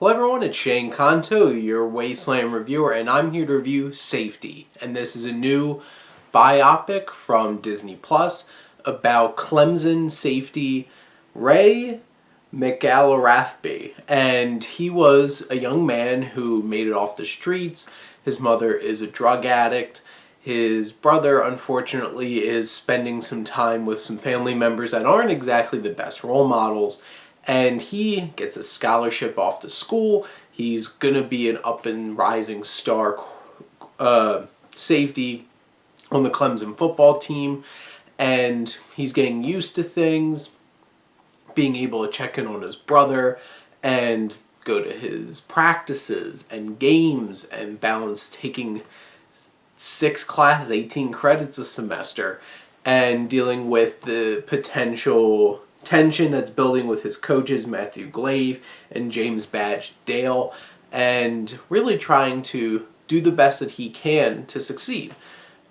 Hello everyone, it's Shane Kanto, your Wasteland Reviewer, and I'm here to review Safety. And this is a new biopic from Disney Plus about Clemson safety Ray McElrathbey. And he was a young man who made it off the streets. His mother is a drug addict. His brother, unfortunately, is spending some time with some family members that aren't exactly the best role models. And he gets a scholarship off to school. He's going to be an up and rising star safety on the Clemson football team. And he's getting used to things, being able to check in on his brother and go to his practices and games and balance taking 6 classes, 18 credits a semester, and dealing with the potential tension that's building with his coaches, Matthew Glave and James Badge Dale, and really trying to do the best that he can to succeed.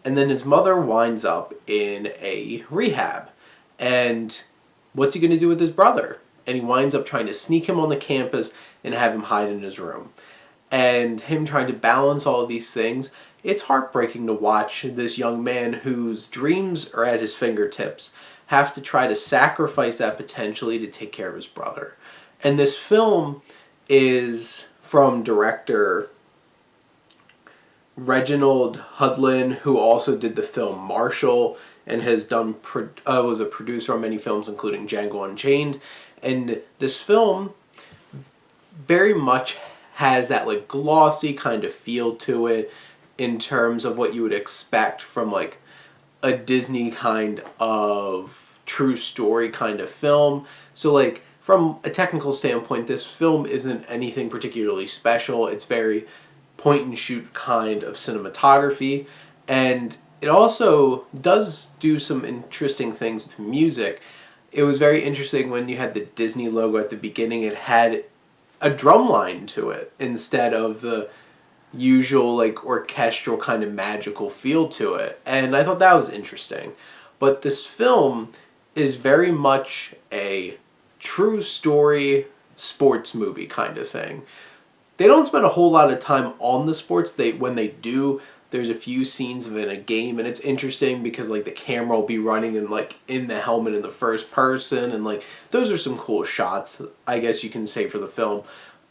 And then his mother winds up in a rehab. And what's he going to do with his brother? And he winds up trying to sneak him on the campus and have him hide in his room. And him trying to balance all of these things, it's heartbreaking to watch this young man whose dreams are at his fingertips have to try to sacrifice that potentially to take care of his brother. And this film is from director Reginald Hudlin, who also did the film Marshall and has done was a producer on many films including Django Unchained. And this film very much has that like glossy kind of feel to it in terms of what you would expect from like a Disney kind of true story kind of film. So like from a technical standpoint, this film isn't anything particularly special. It's very point and shoot kind of cinematography, and it also does do some interesting things with music. It was very interesting when you had the Disney logo at the beginning, it had a drum line to it instead of the usual like orchestral kind of magical feel to it, and I thought that was interesting. But this film is very much a true story sports movie kind of thing. They don't spend a whole lot of time on the sports. When they do, there's a few scenes of it in a game, and it's interesting because like the camera will be running and like in the helmet in the first person, and like those are some cool shots, I guess you can say, for the film.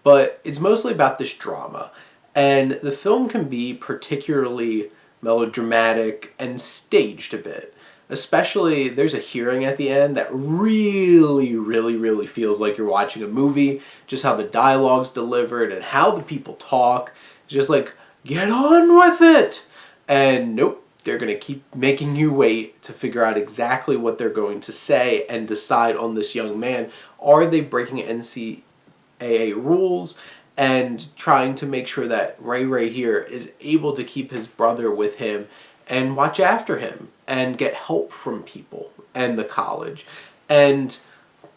But it's mostly about this drama. And the film can be particularly melodramatic and staged a bit. Especially, there's a hearing at the end that really feels like you're watching a movie. Just how the dialogue's delivered and how the people talk. Just like, get on with it! And nope, they're going to keep making you wait to figure out exactly what they're going to say and decide on this young man. Are they breaking NCAA rules? And trying to make sure that Ray Ray here is able to keep his brother with him and watch after him and get help from people and the college. And,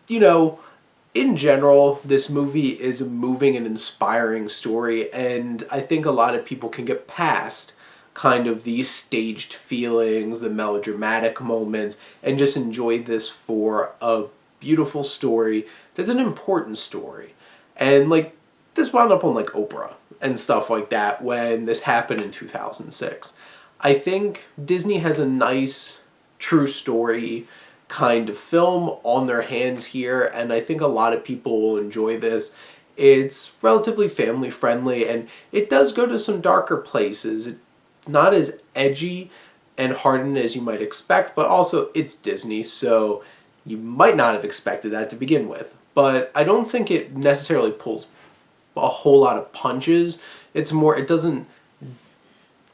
you know, in general, this movie is a moving and inspiring story, and I think a lot of people can get past kind of these staged feelings, the melodramatic moments, and just enjoy this for a beautiful story that's an important story. And, like, this wound up on like Oprah and stuff like that when this happened in 2006. I think Disney has a nice true story kind of film on their hands here, and I think a lot of people will enjoy this. It's relatively family friendly, and it does go to some darker places. It's not as edgy and hardened as you might expect, but also it's Disney, so you might not have expected that to begin with. But I don't think it necessarily pulls a whole lot of punches. It's more, it doesn't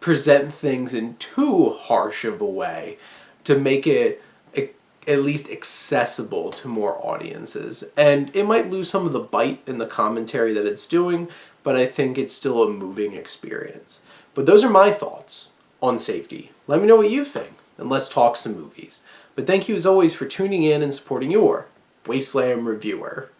present things in too harsh of a way to make it at least accessible to more audiences. And it might lose some of the bite in the commentary that it's doing, but I think it's still a moving experience. But those are my thoughts on Safety. Let me know what you think, and let's talk some movies. But thank you as always for tuning in and supporting your Wasteland Reviewer.